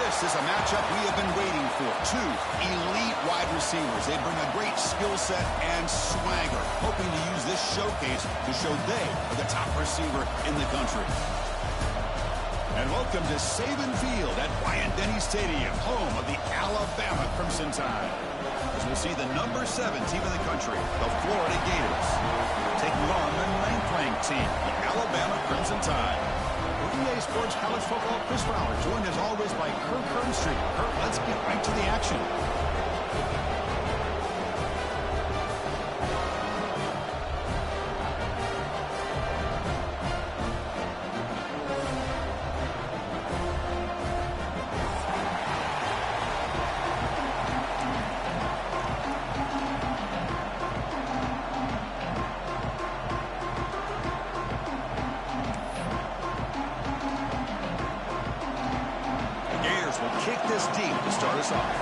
This is a matchup we have been waiting for. Two elite wide receivers. They bring a great skill set and swagger, hoping to use this showcase to show they are the top receiver in the country. And welcome to Saban Field at Bryant-Denny Stadium, home of the Alabama Crimson Tide. As we'll see the number 7 team in the country, the Florida Gators, taking on the 9th-ranked team, the Alabama Crimson Tide. EA Sports College Football, Chris Fowler, joined as always by Kirk Herbstreit. Kirk, let's get right to the action. Kick this deep to start us off.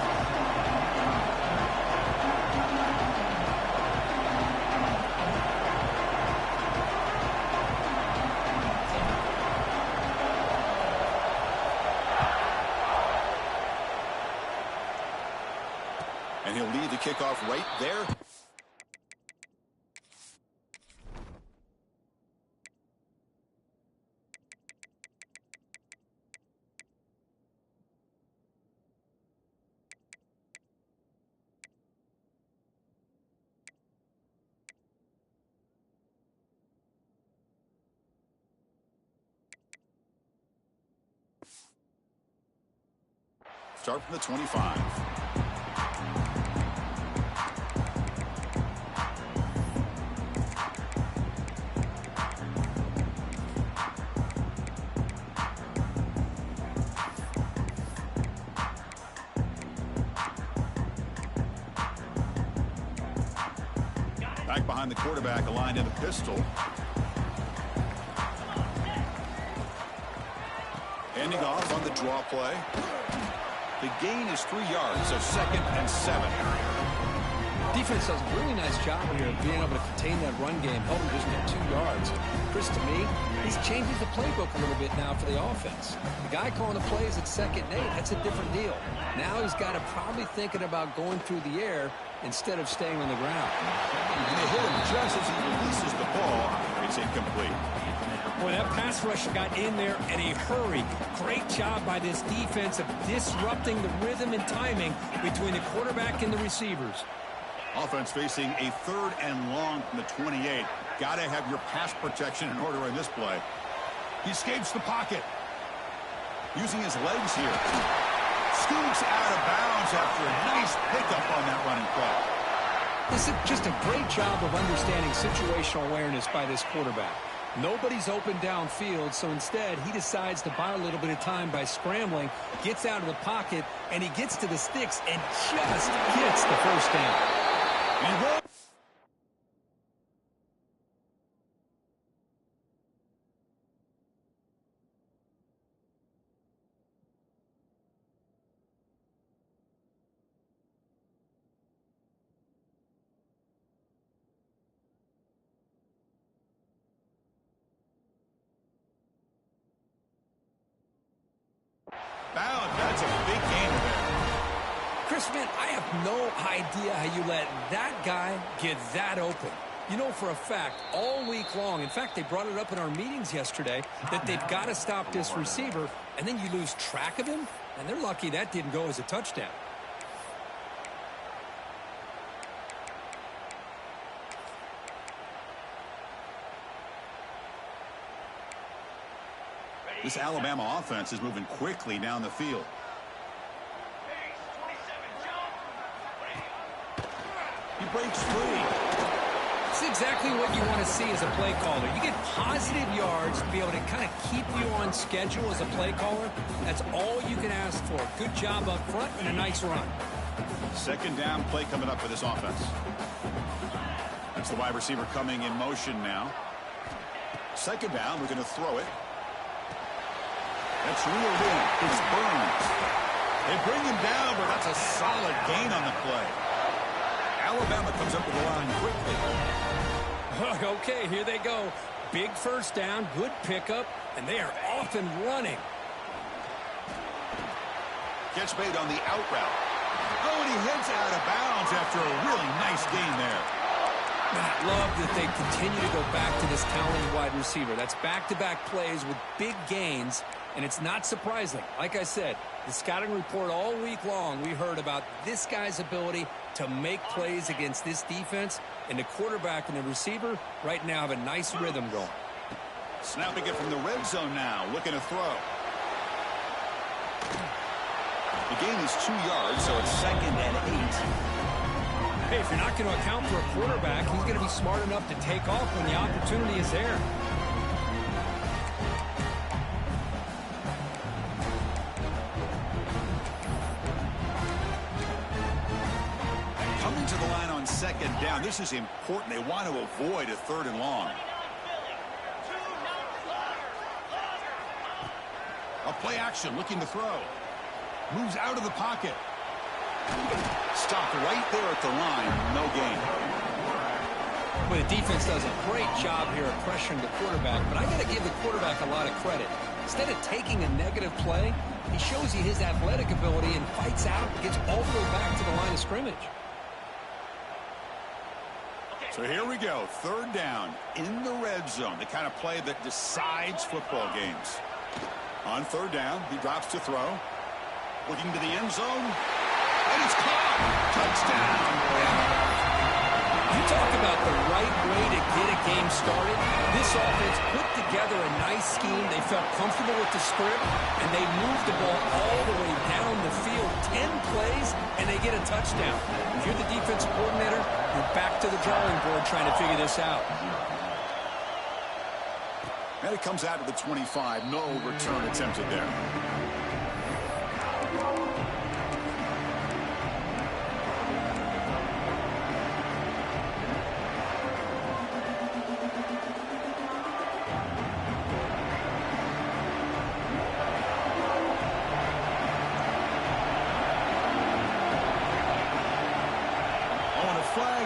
And he'll lead the kickoff right there. Start from the 25. Back behind the quarterback, aligned in the pistol. Handing off on the draw play. The gain is 3 yards, so 2nd and 7. Defense does a really nice job here of being able to contain that run game, help him just get 2 yards. Chris, to me, he's changing the playbook a little bit now for the offense. The guy calling the plays at 2nd and 8, that's a different deal. Now he's got to probably thinking about going through the air instead of staying on the ground. And they hit him just as he releases the ball. It's incomplete. Boy, that pass rush got in there in a hurry. Great job by this defense of disrupting the rhythm and timing between the quarterback and the receivers. Offense facing a 3rd and long from the 28. Got to have your pass protection in order in this play. He escapes the pocket. Using his legs here. Scoots out of bounds after a nice pickup on that running play. This is just a great job of understanding situational awareness by this quarterback. Nobody's open downfield, so instead he decides to buy a little bit of time by scrambling, gets out of the pocket, and he gets to the sticks and just gets the first down. Bound. That's a big gain there. Chris, man, I have no idea how you let that guy get that open. You know for a fact, all week long, in fact, they brought it up in our meetings yesterday, that they've got to stop this receiver, and then you lose track of him, and they're lucky that didn't go as a touchdown. This Alabama offense is moving quickly down the field. He breaks free. It's exactly what you want to see as a play caller. You get positive yards to be able to kind of keep you on schedule as a play caller. That's all you can ask for. Good job up front and a nice run. 2nd down play coming up for this offense. That's the wide receiver coming in motion now. 2nd down, we're going to throw it. That's reeled in. It's Burns. They bring him down, but that's a solid gain on the play. Alabama comes up with the line quickly. Okay, here they go. Big first down, good pickup, and they are off and running. Catch made on the out route. Oh, and he heads out of bounds after a really nice gain there. And I love that they continue to go back to this talented wide receiver. That's back-to-back plays with big gains, and it's not surprising. Like I said, the scouting report all week long, we heard about this guy's ability to make plays against this defense, and the quarterback and the receiver right now have a nice rhythm going. Snapping it from the red zone now, looking to throw. The gain is 2 yards, so it's 2nd and 8. Hey, if you're not going to account for a quarterback, he's going to be smart enough to take off when the opportunity is there. Coming to the line on 2nd down. This is important. They want to avoid a 3rd and long. A play action, looking to throw. Moves out of the pocket. Stopped right there at the line. No gain. Well, the defense does a great job here of pressuring the quarterback, but I got to give the quarterback a lot of credit. Instead of taking a negative play, he shows you his athletic ability and fights out and gets all the way back to the line of scrimmage. So here we go. 3rd down in the red zone. The kind of play that decides football games. On 3rd down, he drops to throw. Looking to the end zone. And it's caught. Touchdown. You talk about the right way to get a game started. This offense put together a nice scheme. They felt comfortable with the script, and they moved the ball all the way down the field. 10 plays, and they get a touchdown. If you're the defensive coordinator, you're back to the drawing board trying to figure this out. And it comes out to the 25. No return attempted there.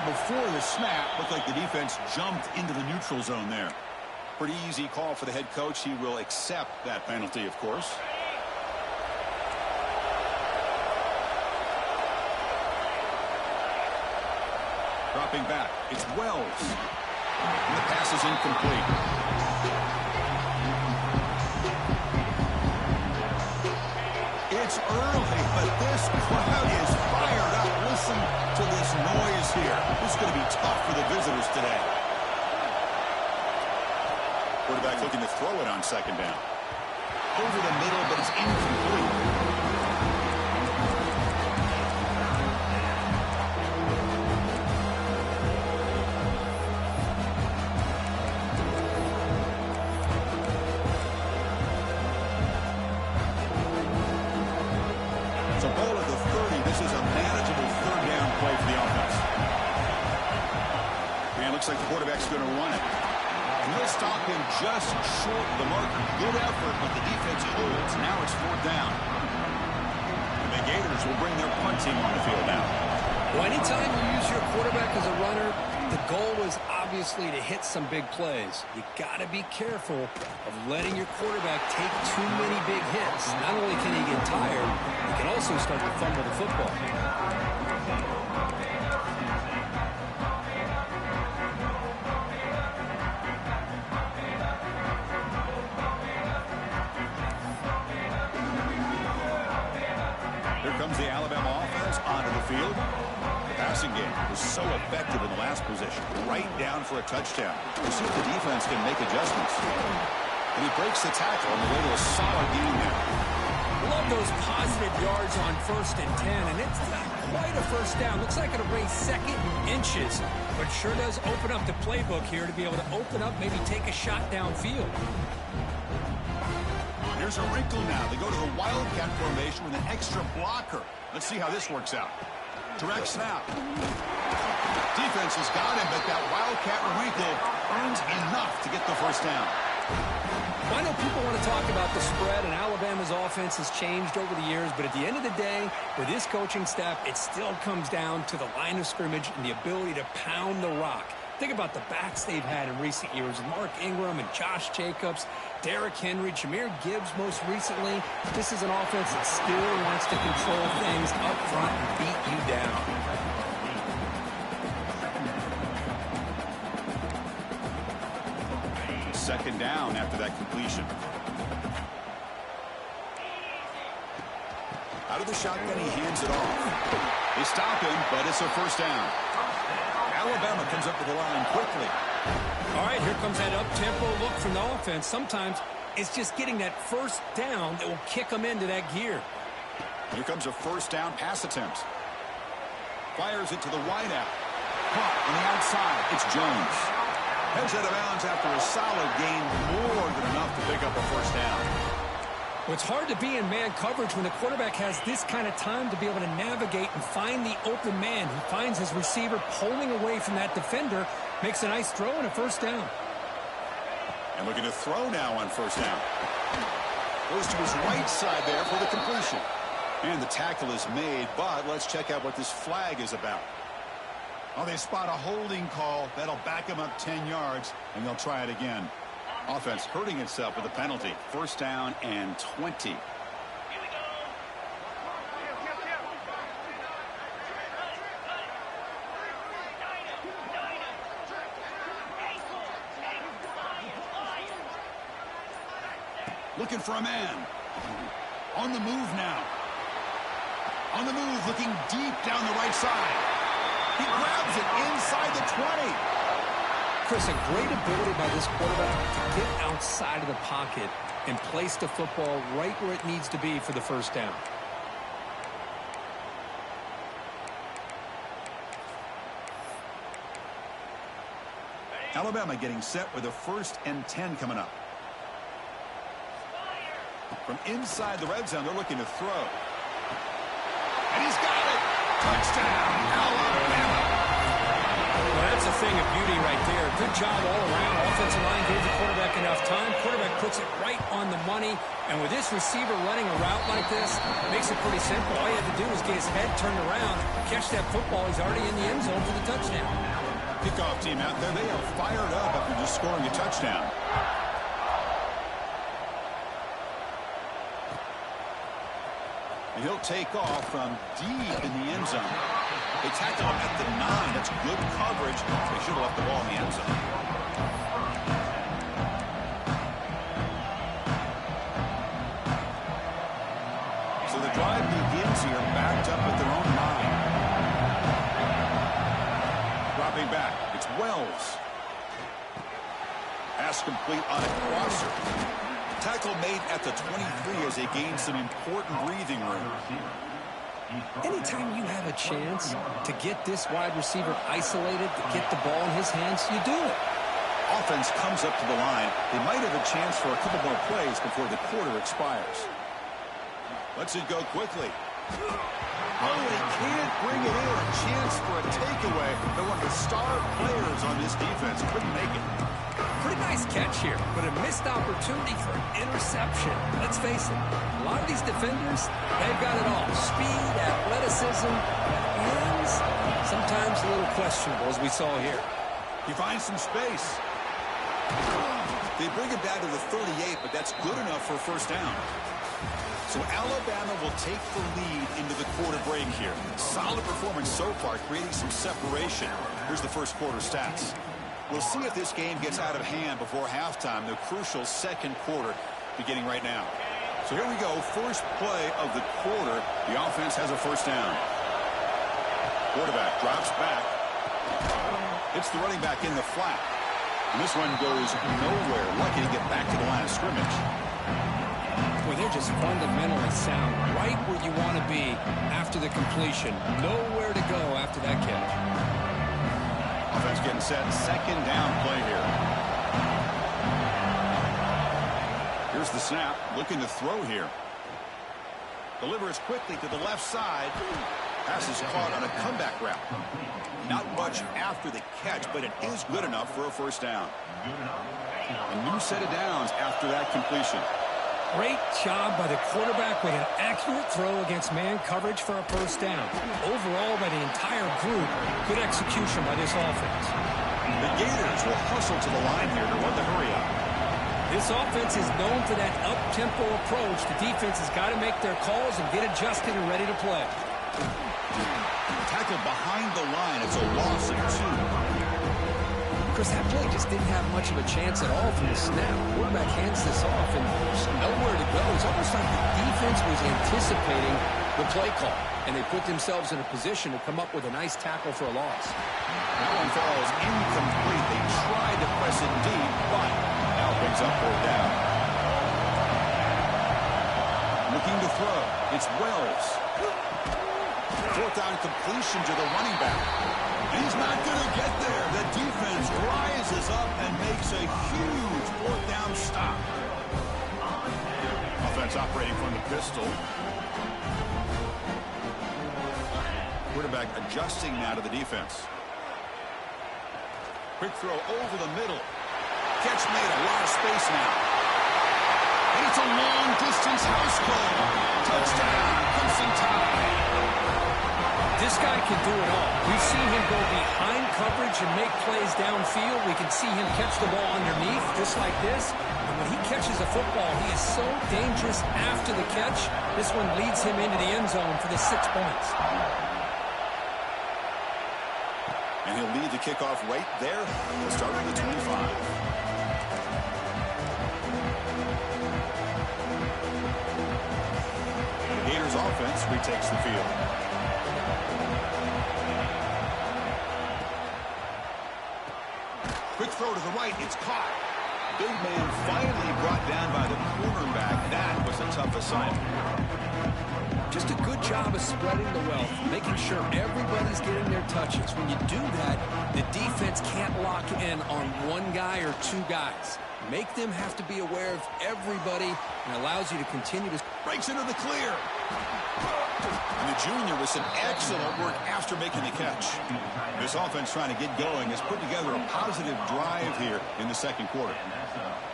Before the snap, looked like the defense jumped into the neutral zone there. Pretty easy call for the head coach. He will accept that penalty, of course. Dropping back. It's Wells. And the pass is incomplete. It's early, but this crowd is fired up. Listen to this noise here. This is going to be tough for the visitors today. Quarterback looking to throw it on 2nd down. Over the middle, but it's incomplete. Looks like the quarterback's going to run it. And he'll stop him just short of the marker. Good effort, but the defense holds. Now it's 4th down. The Gators will bring their punt team on the field now. Well, anytime you use your quarterback as a runner, the goal is obviously to hit some big plays. You got to be careful of letting your quarterback take too many big hits. Not only can he get tired, he can also start to fumble the football. The Alabama offense onto the field. The passing game was so effective in the last possession. Right down for a touchdown. We'll see if the defense can make adjustments. And he breaks the tackle on the way to a solid gain there. Love those positive yards on 1st and 10, and it's not quite a first down. Looks like it'll bring 2nd and inches, but sure does open up the playbook here to be able to open up, maybe take a shot downfield. There's a wrinkle now. They go to the Wildcat formation with an extra blocker. Let's see how this works out. Direct snap. Defense has got him, but that Wildcat wrinkle earns enough to get the first down. Well, I know people want to talk about the spread, and Alabama's offense has changed over the years, but at the end of the day, with this coaching staff, it still comes down to the line of scrimmage and the ability to pound the rock. Think about the backs they've had in recent years. Mark Ingram and Josh Jacobs, Derrick Henry, Jahmyr Gibbs most recently. This is an offense that still wants to control things up front and beat you down. Second down after that completion. Out of the shotgun, he hands it off. They stop him, but it's a first down. Alabama comes up to the line quickly. All right, here comes that up-tempo look from the offense. Sometimes it's just getting that first down that will kick them into that gear. Here comes a first down pass attempt. Fires it to the wideout. Caught on the outside. It's Jones. Heads out of bounds after a solid gain, more than enough to pick up a first down. Well, it's hard to be in man coverage when the quarterback has this kind of time to be able to navigate and find the open man. He finds his receiver pulling away from that defender, makes a nice throw and a first down. And looking to throw now on first down. Goes to his right side there for the completion. And the tackle is made, but let's check out what this flag is about. Oh, they spot a holding call. That'll back him up 10 yards, and they'll try it again. Offense hurting itself with a penalty. First down and 20. Looking for a man. On the move now. On the move, looking deep down the right side. He grabs it inside the 20. Chris, a great ability by this quarterback to get outside of the pocket and place the football right where it needs to be for the first down. Alabama getting set with a 1st and 10 coming up. From inside the red zone, they're looking to throw. And he's got it! Touchdown, Alabama! Well, that's a thing of beauty right there. Good job all around. Offensive line gave the quarterback enough time. Quarterback puts it right on the money. And with this receiver running a route like this, makes it pretty simple. All you have to do is get his head turned around, catch that football. He's already in the end zone for the touchdown. Kickoff team out there. They are fired up after just scoring a touchdown. And he'll take off from deep in the end zone. They tackle him at the 9. That's good coverage. They should have left the ball in the end zone. So the drive begins here backed up at their own 9. Dropping back. It's Wells. Pass complete on a crosser. Tackle made at the 23 as they gain some important breathing room. Anytime you have a chance to get this wide receiver isolated, to get the ball in his hands, you do it. Offense comes up to the line. They might have a chance for a couple more plays before the quarter expires. Lets it go quickly. Oh, they can't bring it in. A chance for a takeaway. They're one of the star players on this defense. Couldn't make it. Pretty nice catch here, but a missed opportunity for an interception. Let's face it, a lot of these defenders, they've got it all. Speed, athleticism, hands, sometimes a little questionable, as we saw here. He finds some space. They bring him down to the 38, but that's good enough for a first down. So Alabama will take the lead into the quarter break here. Solid performance so far, creating some separation. Here's the first quarter stats. We'll see if this game gets out of hand before halftime, the crucial second quarter beginning right now. So here we go, first play of the quarter. The offense has a first down. Quarterback drops back. Hits the running back in the flat. And this one goes nowhere. Lucky to get back to the line of scrimmage. Boy, they're just fundamentally sound, right where you want to be after the completion. Nowhere to go after that catch. Offense getting set. Second down play here. Here's the snap. Looking to throw here. Delivers quickly to the left side. Pass is caught on a comeback route. Not much after the catch, but it is good enough for a first down. A new set of downs after that completion. Great job by the quarterback with an accurate throw against man coverage for a first down. Overall, by the entire group, good execution by this offense. The Gators will hustle to the line here to run the hurry up. This offense is known for that up-tempo approach. The defense has got to make their calls and get adjusted and ready to play. Tackled behind the line. It's a loss of 2. Chris, that play just didn't have much of a chance at all from the snap. Quarterback hands this off, and there's nowhere to go. It's almost like the defense was anticipating the play call, and they put themselves in a position to come up with a nice tackle for a loss. That one falls incomplete. They tried to press it deep, but now picks up 4th down. Looking to throw. It's Wells. 4th down completion to the running back. He's not going to get there. The defense rises up and makes a huge 4th down stop. Offense operating from the pistol. Quarterback adjusting now to the defense. Quick throw over the middle. Catch made, a lot of space now. And it's a long-distance house call. Touchdown, Crimson Tide. This guy can do it all. We've seen him go behind coverage and make plays downfield. We can see him catch the ball underneath, just like this. And when he catches a football, he is so dangerous after the catch. This one leads him into the end zone for the 6 points. And he'll lead the kickoff right there. He'll start at the 25. The Gators offense retakes the field. Quick throw to the right. It's caught. Big man finally brought down by the cornerback. That was a tough assignment. Just a good job of spreading the wealth, making sure everybody's getting their touches. When you do that, the defense can't lock in on one guy or 2 guys. Make them have to be aware of everybody, and allows you to continue to... Breaks into the clear. And the junior with some excellent work after making the catch. This offense trying to get going has put together a positive drive here in the 2nd quarter.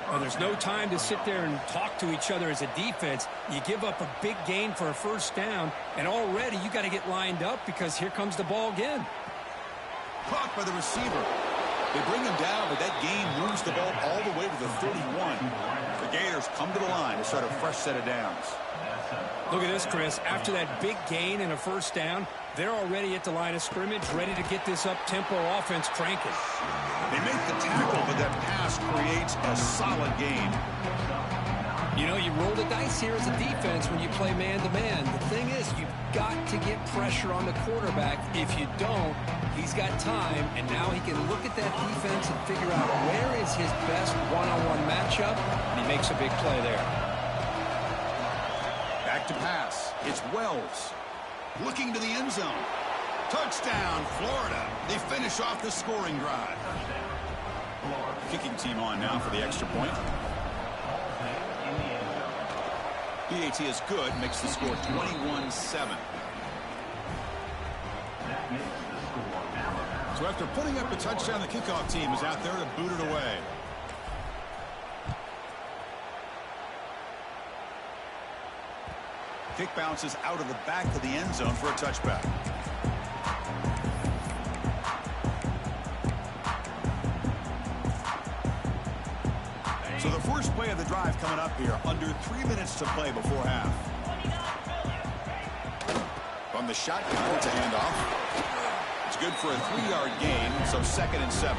Well, there's no time to sit there and talk to each other as a defense. You give up a big gain for a 1st down, and already you got to get lined up because here comes the ball again. Caught by the receiver. They bring him down, but that gain moves the ball all the way to the 31. The Gators come to the line to start a fresh set of downs. Look at this, Chris. After that big gain and a 1st down, they're already at the line of scrimmage, ready to get this up-tempo offense cranking. They make the tackle, but that pass creates a solid gain. You know, you roll the dice here as a defense when you play man-to-man. The thing is, you've got to get pressure on the quarterback. If you don't, he's got time, and now he can look at that defense and figure out where is his best one-on-one matchup, and he makes a big play there. Back to pass. It's Wells. Looking to the end zone. Touchdown, Florida. They finish off the scoring drive. Kicking team on now for the extra point. PAT is good, makes the score 21-7. So after putting up a touchdown, the kickoff team is out there to boot it away. Kick bounces out of the back of the end zone for a touchback. So the first play of the drive coming up here, under 3 minutes to play before half. From the shotgun, it's a handoff. It's good for a 3-yard gain, so 2nd and 7.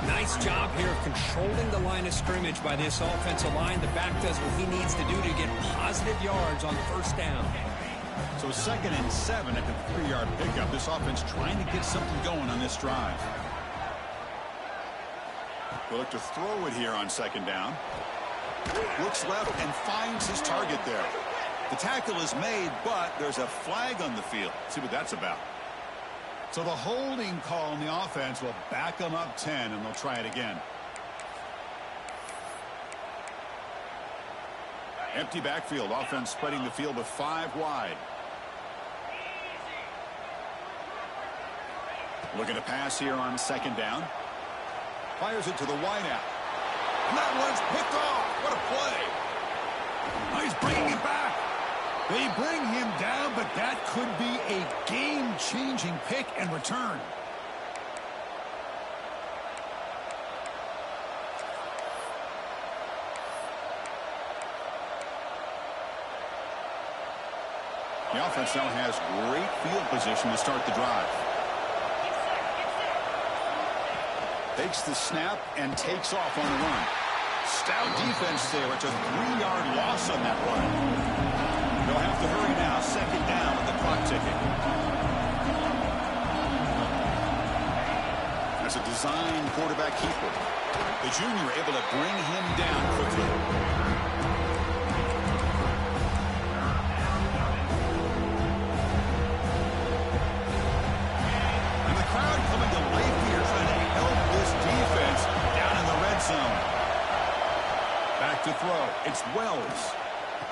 Nice job here of controlling the line of scrimmage by this offensive line. The back does what he needs to do to get positive yards on 1st down. So 2nd and 7 at the 3-yard pickup. This offense trying to get something going on this drive. They'll look to throw it here on 2nd down. Looks left and finds his target there. The tackle is made, but there's a flag on the field. Let's see what that's about. So the holding call on the offense will back them up 10, and they'll try it again. Empty backfield. Offense spreading the field with 5 wide. Looking to pass here on 2nd down. Fires it to the wideout. That one's picked off. What a play. Now he's bringing it back. They bring him down, but that could be a game-changing pick and return. The offense now has great field position to start the drive. Takes the snap and takes off on the run. Stout defense there. It's a 3-yard loss on that run. They'll have to hurry now. Second down with the clock ticking. As a design quarterback keeper, the junior able to bring him down quickly. And the crowd coming to life here, trying to help this defense down in the red zone. Back to throw. It's Wells.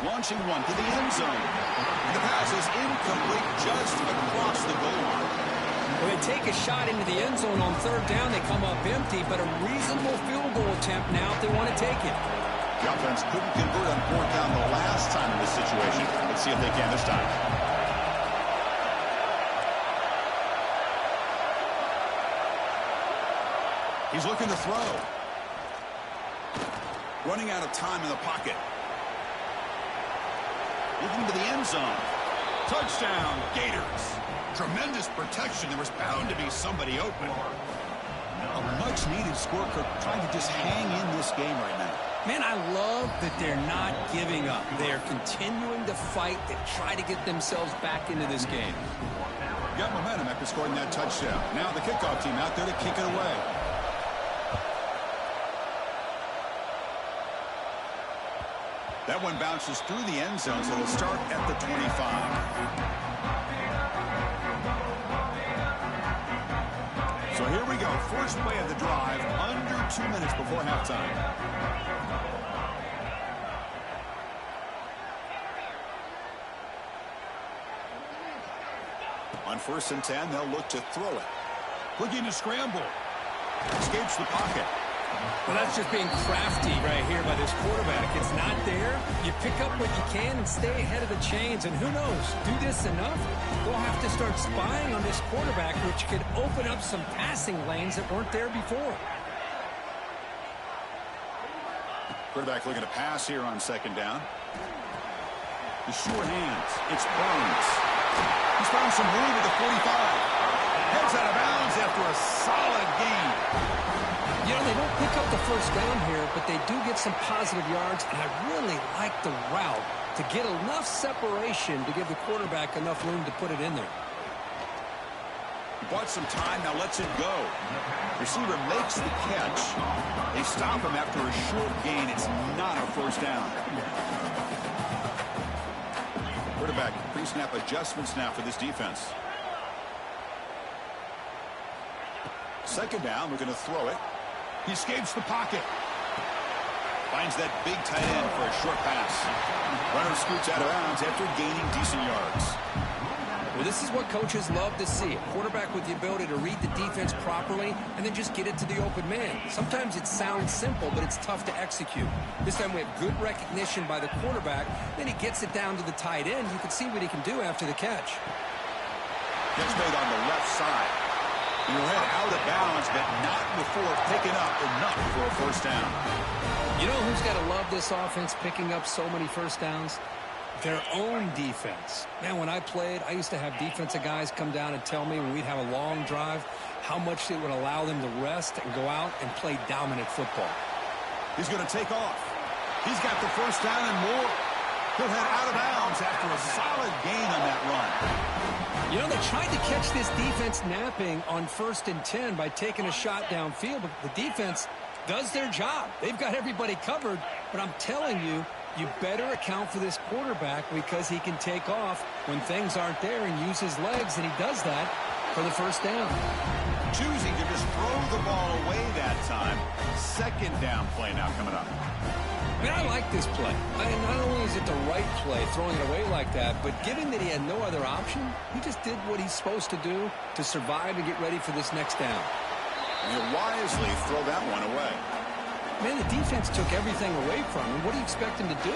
Launching one to the end zone. The pass is incomplete just across the goal line. When they take a shot into the end zone on third down, they come up empty, but a reasonable field goal attempt now if they want to take it. The offense couldn't convert on fourth down the last time in this situation. Let's see if they can this time. He's looking to throw. Running out of time in the pocket. Looking to the end zone. Touchdown, Gators. Tremendous protection. There was bound to be somebody open. A much-needed score, trying to just hang in this game right now. Man, I love that they're not giving up. They're continuing to fight to try to get themselves back into this game. Got momentum after scoring that touchdown. Now the kickoff team out there to kick it away. That one bounces through the end zone, so they'll start at the 25. So here we go. First play of the drive, under 2 minutes before halftime. On 1st and 10, they'll look to throw it. Looking to scramble. Escapes the pocket. Well, that's just being crafty right here by this quarterback. It's not there. You pick up what you can and stay ahead of the chains. And who knows, do this enough, they'll have to start spying on this quarterback, which could open up some passing lanes that weren't there before. Quarterback looking to pass here on second down. The short hands. It's Burns. He's found some room at the 45. Heads out of bounds after a solid gain. You know, they don't pick up the first down here, but they do get some positive yards, and I really like the route to get enough separation to give the quarterback enough room to put it in there. Bought some time, now lets it go. Receiver makes the catch. They stop him after a short gain. It's not a first down. Quarterback pre-snap adjustments now for this defense. Second down, we're going to throw it. He escapes the pocket. Finds that big tight end for a short pass. Runner scoots out of bounds after gaining decent yards. Well, this is what coaches love to see. A quarterback with the ability to read the defense properly and then just get it to the open man. Sometimes it sounds simple, but it's tough to execute. This time we have good recognition by the quarterback. Then he gets it down to the tight end. You can see what he can do after the catch. Catch made on the left side. He'll head out of bounds, but not before picking up enough for a first down. You know who's got to love this offense picking up so many first downs? Their own defense. Man, when I played, I used to have defensive guys come down and tell me when we'd have a long drive how much it would allow them to rest and go out and play dominant football. He's going to take off. He's got the first down and more. He'll head out of bounds after a solid gain on that run. You know, they tried to catch this defense napping on 1st and 10 by taking a shot downfield, but the defense does their job. They've got everybody covered, but I'm telling you, you better account for this quarterback because he can take off when things aren't there and use his legs, and he does that for the first down. Choosing to just throw the ball away that time. Second down play now coming up. I mean, I like this play. Not only is it the right play, throwing it away like that, but given that he had no other option, he just did what he's supposed to do to survive and get ready for this next down. And he'll wisely throw that one away. Man, the defense took everything away from him. What do you expect him to do?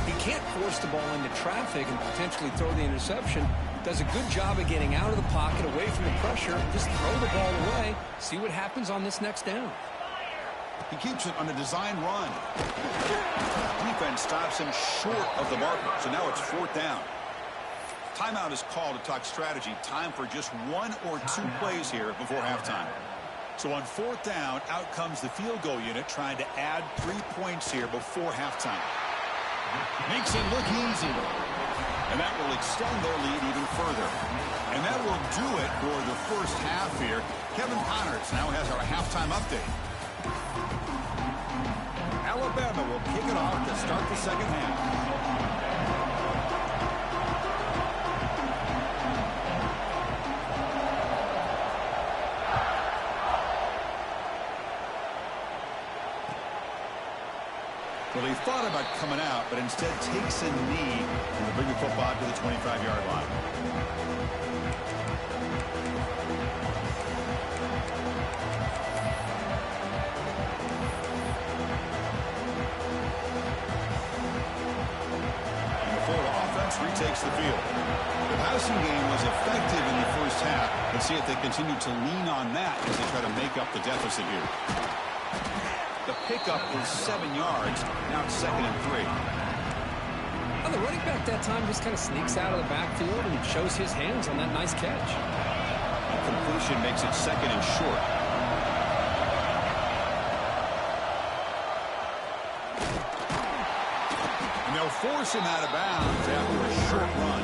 He can't force the ball into traffic and potentially throw the interception. Does a good job of getting out of the pocket, away from the pressure, just throw the ball away, see what happens on this next down. He keeps it on a design run. Defense stops him short of the marker, so now it's fourth down. Timeout is called to talk strategy. Time for just 1 or 2 plays here before halftime. So on 4th down, out comes the field goal unit trying to add 3 points here before halftime. Makes it look easy. And that will extend their lead even further. And that will do it for the first half here. Kevin Connors now has our halftime update. Alabama will kick it off to start the second half. Well, he thought about coming out, but instead takes a knee to bring the football to the 25-yard line. And the Florida offense retakes the field. The passing game was effective in the first half. Let's see if they continue to lean on that as they try to make up the deficit here. The pickup is 7 yards. Now it's 2nd and 3. Well, the running back that time just kind of sneaks out of the backfield and shows his hands on that nice catch. Completion makes it 2nd and short. And they'll force him out of bounds after a short run.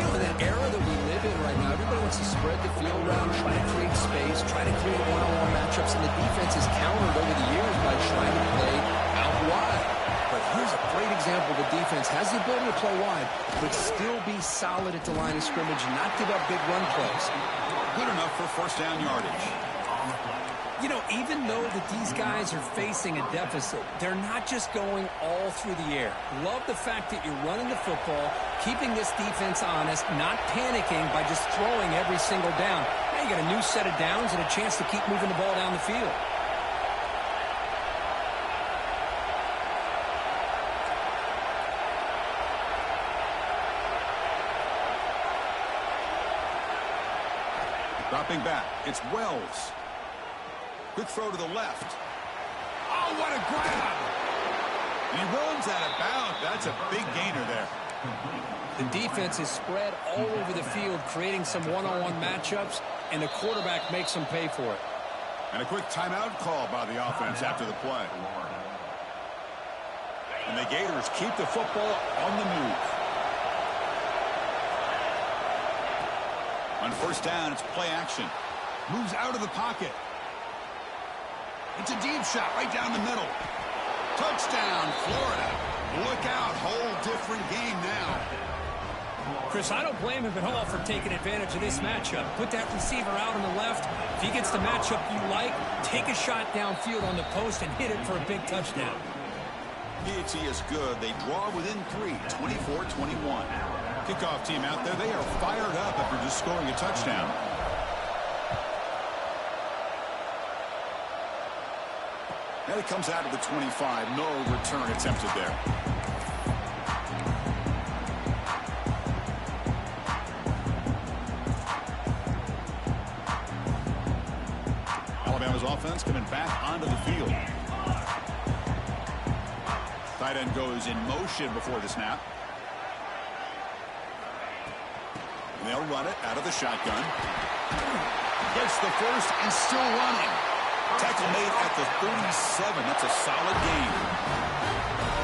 You know, in that era that we live in right now, everybody wants to spread the field around, try to create space, try to create one-on-one matchups, and the defense is countered over the years by trying to play out wide. But here's a great example. The defense has the ability to play wide, but still be solid at the line of scrimmage, not give up big run plays. Good enough for first down yardage. You know, even though that these guys are facing a deficit, they're not just going all through the air. Love the fact that you're running the football, keeping this defense honest, not panicking by just throwing every single down. Now you got a new set of downs and a chance to keep moving the ball down the field. Dropping back, it's Wells. Quick throw to the left. Oh, what a grab! And he runs out of bounds. That's a big gainer there. The defense is spread all over the field, creating some one-on-one matchups, and the quarterback makes them pay for it. And a quick timeout call by the offense after the play. And the Gators keep the football on the move. On first down, it's play action. Moves out of the pocket. It's a deep shot right down the middle. Touchdown, Florida. Look out, whole different game now. Chris, I don't blame him at all for taking advantage of this matchup. Put that receiver out on the left. If he gets the matchup you like, take a shot downfield on the post and hit it for a big touchdown. PAT is good. They draw within 3, 24-21. Kickoff team out there, they are fired up after just scoring a touchdown. And it comes out of the 25. No return attempted there. Alabama's offense coming back onto the field. Tight end goes in motion before the snap. And they'll run it out of the shotgun. Gets the first and still running. Tackle made at the 37. That's a solid gain.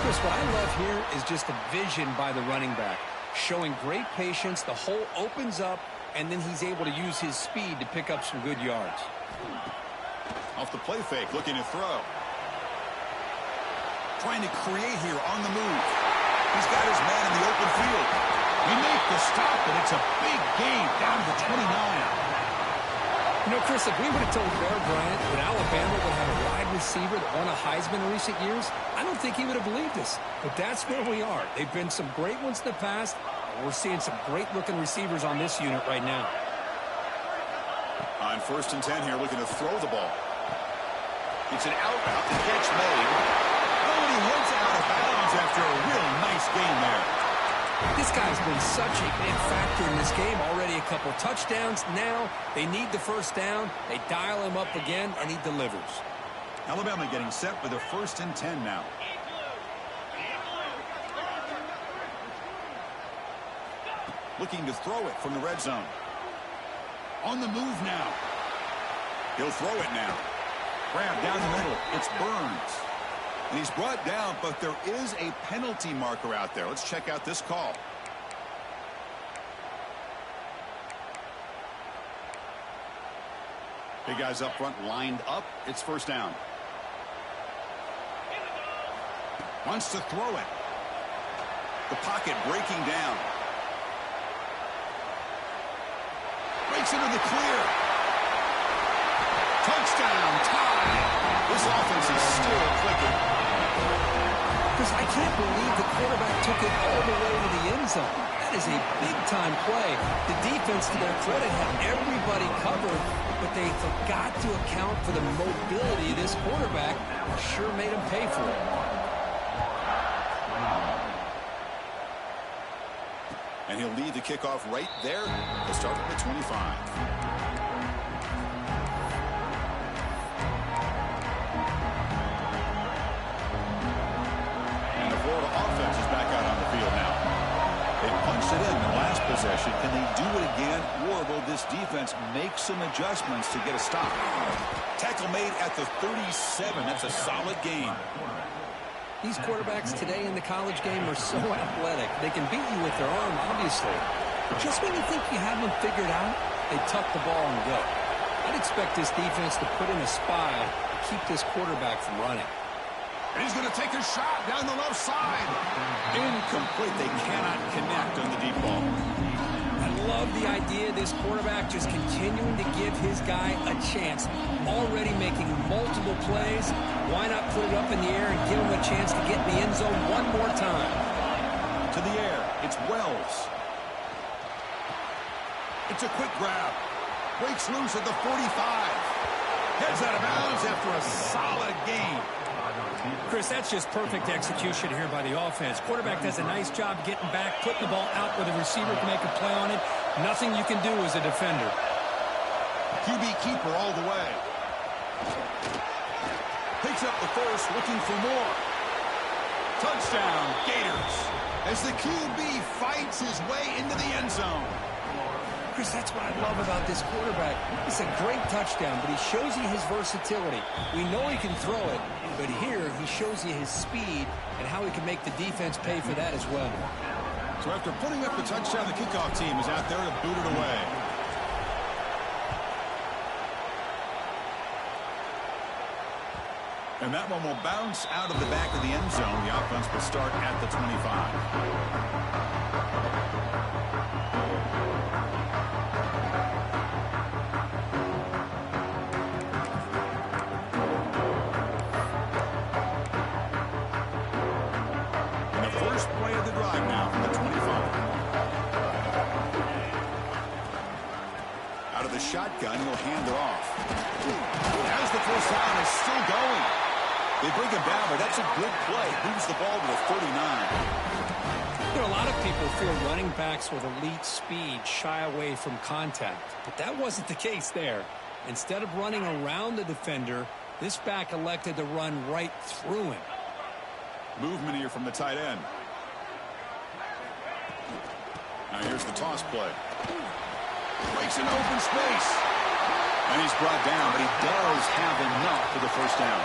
Chris, what I love here is just the vision by the running back. Showing great patience. The hole opens up, and then he's able to use his speed to pick up some good yards. Off the play fake, looking to throw. Trying to create here on the move. He's got his man in the open field. We make the stop, but it's a big gain down to 29. You know, Chris, if we would have told Bear Bryant that Alabama would have a wide receiver that won a Heisman in recent years, I don't think he would have believed us. But that's where we are. They've been some great ones in the past. We're seeing some great-looking receivers on this unit right now. On first and 10 here, looking to throw the ball. It's an out route, the catch made. Oh, and he heads out of bounds after a real nice gain there. This guy's been such a big factor in this game. Already a couple touchdowns. Now they need the first down. They dial him up again, and he delivers. Alabama getting set with a first and 10 now. looking to throw it from the red zone. On the move now. He'll throw it now. Grab down the middle. It's Burns. And he's brought down, but there is a penalty marker out there. Let's check out this call. Big guys up front lined up. It's first down. Wants to throw it. The pocket breaking down. Breaks into the clear. Touchdown, tie. This offense is still clicking. Because I can't believe the quarterback took it all the way to the end zone. That is a big-time play. The defense, to their credit, had everybody covered, but they forgot to account for the mobility of this quarterback. Sure made him pay for it. And he'll lead the kickoff right there. He'll start at the 25. And the Florida offense is back out on the field now. They punched it in the last possession. Can they do it again, or will this defense make some adjustments to get a stop? Tackle made at the 37. That's a solid game. These quarterbacks today in the college game are so athletic. They can beat you with their arm, obviously. But just when you think you have them figured out, they tuck the ball and go. I'd expect this defense to put in a spy to keep this quarterback from running. And he's going to take a shot down the left side. Incomplete. They cannot connect on the deep ball. I love the idea of this quarterback just continuing to give his guy a chance. Already making multiple plays. Why not put it up in the air and give him a chance to get in the end zone one more time? To the air. It's Wells. It's a quick grab. Breaks loose at the 45. Heads out of bounds after a solid game. Chris, that's just perfect execution here by the offense. Quarterback does a nice job getting back, putting the ball out where the receiver can make a play on it. Nothing you can do as a defender. QB keeper all the way. Picks up the first, looking for more. Touchdown, Gators. As the QB fights his way into the end zone. Chris, that's what I love about this quarterback. It's a great touchdown, but he shows you his versatility. We know he can throw it, but here he shows you his speed and how he can make the defense pay for that as well. So after putting up the touchdown, the kickoff team is out there to boot it away. And that one will bounce out of the back of the end zone. The offense will start at the 25. Shotgun, he'll hand it off. As the first down is still going. They bring him down, but that's a good play. Moves the ball to the 49. You know, a lot of people feel running backs with elite speed shy away from contact, but that wasn't the case there. Instead of running around the defender, this back elected to run right through him. Movement here from the tight end. Now here's the toss play. Breaks into open space. And he's brought down, but he does have enough for the first down.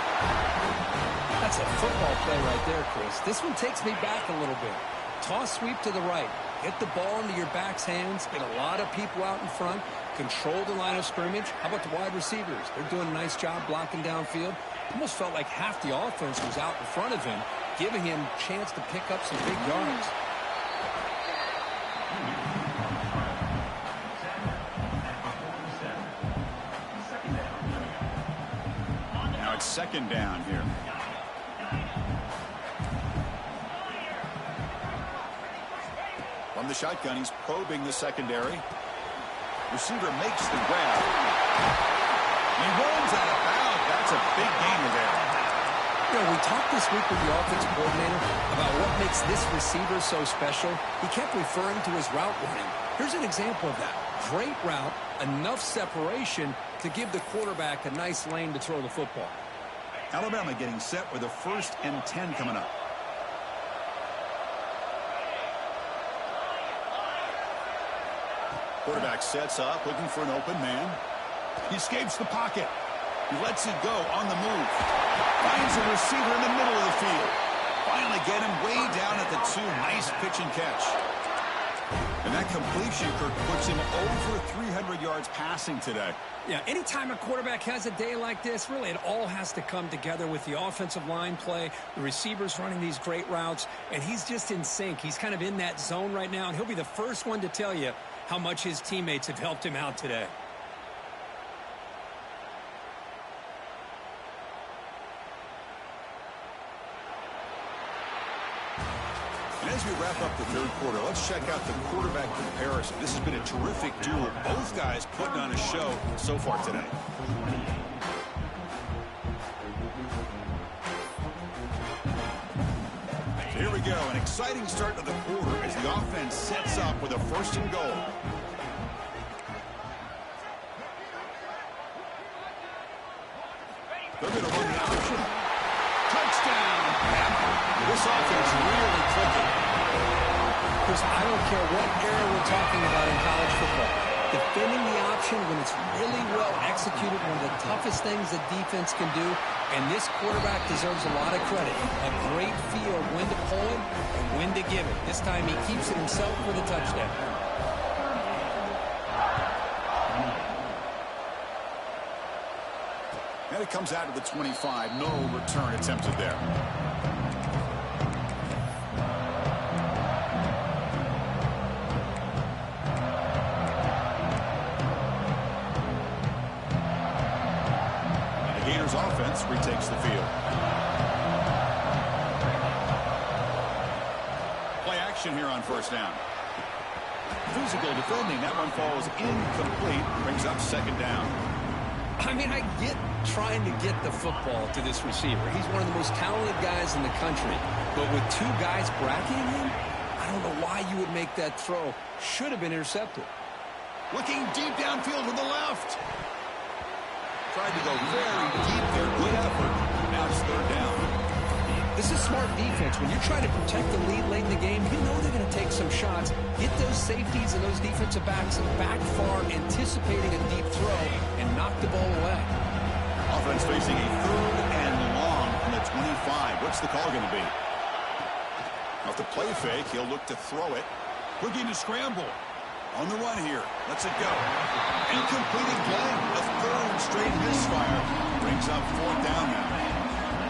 That's a football play right there, Chris. This one takes me back a little bit. Toss sweep to the right. Get the ball into your back's hands. Get a lot of people out in front. Control the line of scrimmage. How about the wide receivers? They're doing a nice job blocking downfield. Almost felt like half the offense was out in front of him, giving him a chance to pick up some big yards. Second down here. From the shotgun, he's probing the secondary. Receiver makes the grab. He runs out of bounds. That's a big gainer there. You know, we talked this week with the offensive coordinator about what makes this receiver so special. He kept referring to his route running. Here's an example of that. Great route, enough separation to give the quarterback a nice lane to throw the football. Alabama getting set with a 1st and 10 coming up. Quarterback sets up, looking for an open man. He escapes the pocket. He lets it go on the move. Finds a receiver in the middle of the field. Finally get him way down at the 2. Nice pitch and catch. And that completion, Kirk, puts him over 300 yards passing today. Yeah, anytime a quarterback has a day like this, really it all has to come together with the offensive line play, the receivers running these great routes, and he's just in sync. He's kind of in that zone right now, and he'll be the first one to tell you how much his teammates have helped him out today. And as we wrap up the third quarter, let's check out the quarterback comparison. This has been a terrific duel. Both guys putting on a show so far today. So here we go. An exciting start to the quarter as the offense sets up with a 1st and goal. They're going to run the option. Touchdown! This offense really clicking. Chris, I don't care what era we're talking about in college football. Defending the option when it's really well executed, one of the toughest things that defense can do, and this quarterback deserves a lot of credit. A great feel of when to pull it and when to give it. This time he keeps it himself for the touchdown. And it comes out to the 25. No return attempted there. And the Gators offense retakes the field. Play action here on 1st down. Physical defending. That one falls incomplete. Brings up 2nd down. I mean, I get trying to get the football to this receiver. He's one of the most talented guys in the country. But with 2 guys bracketing him, I don't know why you would make that throw. Should have been intercepted. Looking deep downfield to the left. Tried to go very deep there. Good effort. Now it's 3rd down. This is smart defense. When you're trying to protect the lead late in the game, you know they're going to take some shots. Get those safeties and those defensive backs back far, anticipating a deep throw, and knock the ball away. Offense facing a 3rd and long from the 25. What's the call going to be? Off the play fake, he'll look to throw it. Looking to scramble. On the run here. Lets it go. Incomplete again. A 3rd straight misfire. Brings up 4th down now.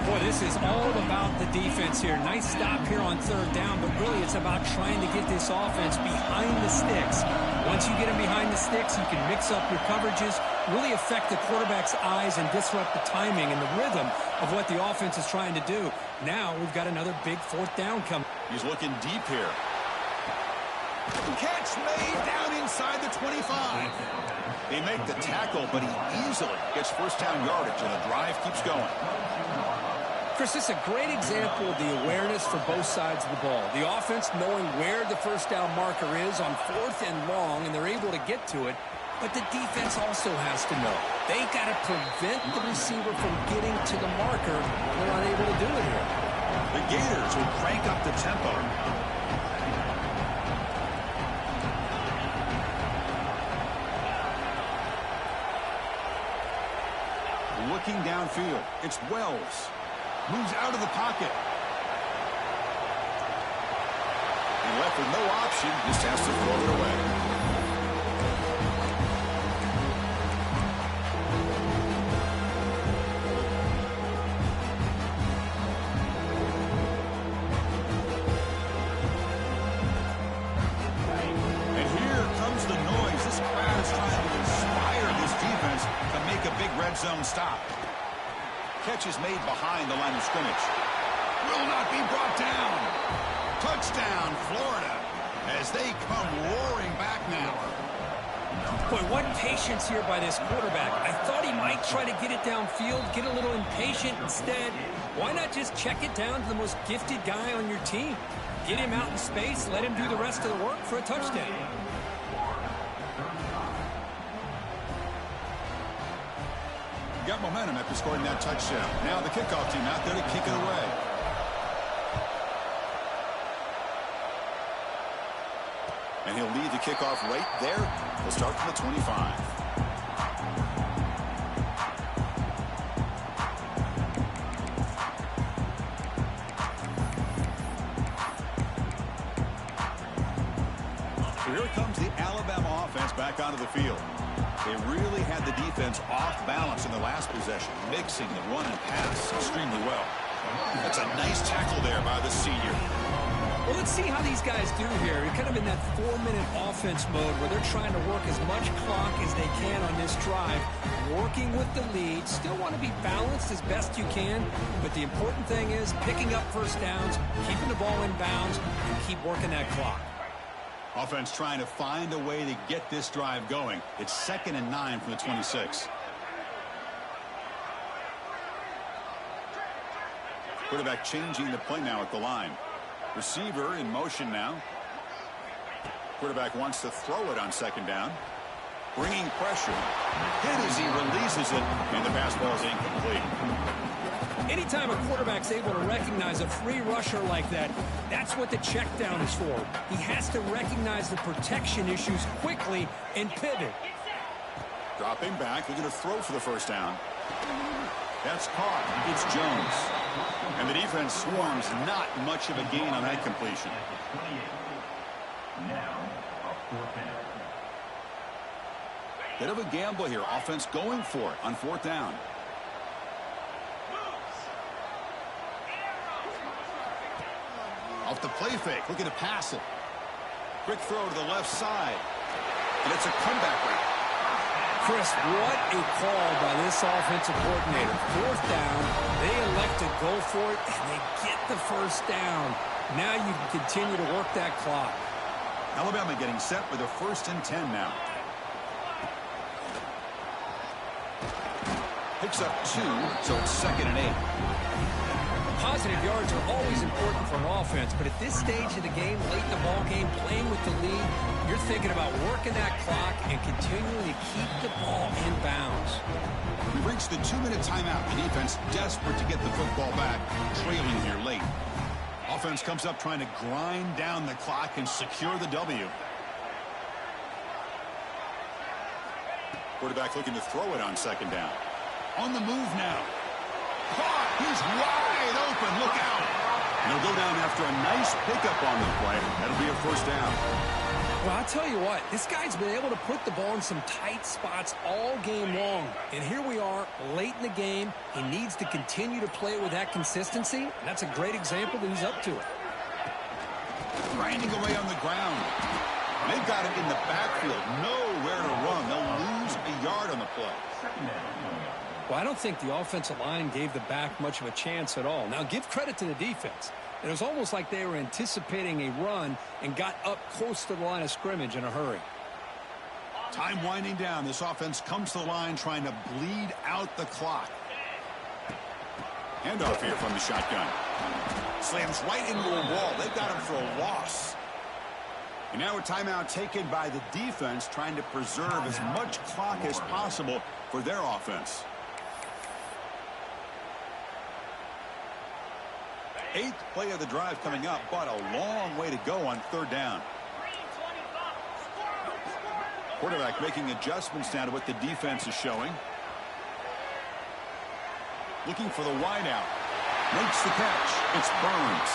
Boy, this is all about the defense here. Nice stop here on 3rd down, but really it's about trying to get this offense behind the sticks. Once you get them behind the sticks, you can mix up your coverages, really affect the quarterback's eyes and disrupt the timing and the rhythm of what the offense is trying to do. Now we've got another big 4th down coming. He's looking deep here. Catch made down inside the 25. They make the tackle, but he easily gets 1st down yardage, and the drive keeps going. Chris, this is a great example of the awareness for both sides of the ball. The offense knowing where the 1st down marker is on 4th and long, and they're able to get to it. But the defense also has to know. They got to prevent the receiver from getting to the marker. They're unable to do it here. The Gators will crank up the tempo. Looking downfield. It's Wells. Moves out of the pocket. And left with no option. Just has to throw it away. And here comes the noise. This crowd is trying to inspire this defense to make a big red zone stop. Catch is made behind the line of scrimmage. Will not be brought down. Touchdown, Florida, as they come roaring back now. Boy, what patience here by this quarterback. I thought he might try to get it downfield, get a little impatient. Instead, why not just check it down to the most gifted guy on your team? Get him out in space, let him do the rest of the work for a touchdown. Got momentum after scoring that touchdown. Now the kickoff team out there to kick it away. And he'll lead the kickoff right there. He'll start from the 25. So here comes the Alabama offense back onto the field. They really had the defense off balance in the last possession, mixing the run and pass extremely well. That's a nice tackle there by the senior. Well, let's see how these guys do here. They're kind of in that 4-minute offense mode where they're trying to work as much clock as they can on this drive, working with the lead. Still want to be balanced as best you can, but the important thing is picking up first downs, keeping the ball in bounds, and keep working that clock. Offense trying to find a way to get this drive going. It's 2nd and 9 from the 26. Quarterback changing the play now at the line. Receiver in motion now. Quarterback wants to throw it on 2nd down. Bringing pressure. Hit as he releases it, and the pass ball is incomplete. Anytime a quarterback's able to recognize a free rusher like that, that's what the check down is for. He has to recognize the protection issues quickly and pivot. Dropping back, looking to throw for the first down. That's caught. It's Jones. And the defense swarms, not much of a gain on that completion. Bit of a gamble here. Offense going for it on 4th down. Off the play fake, looking to pass it. Quick throw to the left side. And it's a comeback route. Chris, what a call by this offensive coordinator. 4th down, they elect to go for it, and they get the first down. Now you can continue to work that clock. Alabama getting set with a 1st and 10 now. Picks up 2, so it's 2nd and 8. Positive yards are always important for an offense, but at this stage of the game, late in the ball game, playing with the lead, you're thinking about working that clock and continuing to keep the ball in bounds. We've reached the 2-minute timeout. The defense desperate to get the football back, trailing here late. Offense comes up trying to grind down the clock and secure the W. Quarterback looking to throw it on 2nd down. On the move now. Caught. He's wide open. Look out. And he'll go down after a nice pickup on the play. That'll be a 1st down. Well, I'll tell you what, this guy's been able to put the ball in some tight spots all game long. And here we are, late in the game. He needs to continue to play with that consistency. And that's a great example that he's up to it. Grinding away on the ground. They've got it in the backfield. Nowhere to run. They'll lose a yard on the play. Well, I don't think the offensive line gave the back much of a chance at all. Now, give credit to the defense. It was almost like they were anticipating a run and got up close to the line of scrimmage in a hurry. Time winding down. This offense comes to the line trying to bleed out the clock. Handoff here from the shotgun. Slams right into a wall. They've got him for a loss. And now a timeout taken by the defense trying to preserve as much clock as possible for their offense. 8th play of the drive coming up, but a long way to go on 3rd down. Quarterback making adjustments now to what the defense is showing. Looking for the wide out. Makes the catch. It's Burns.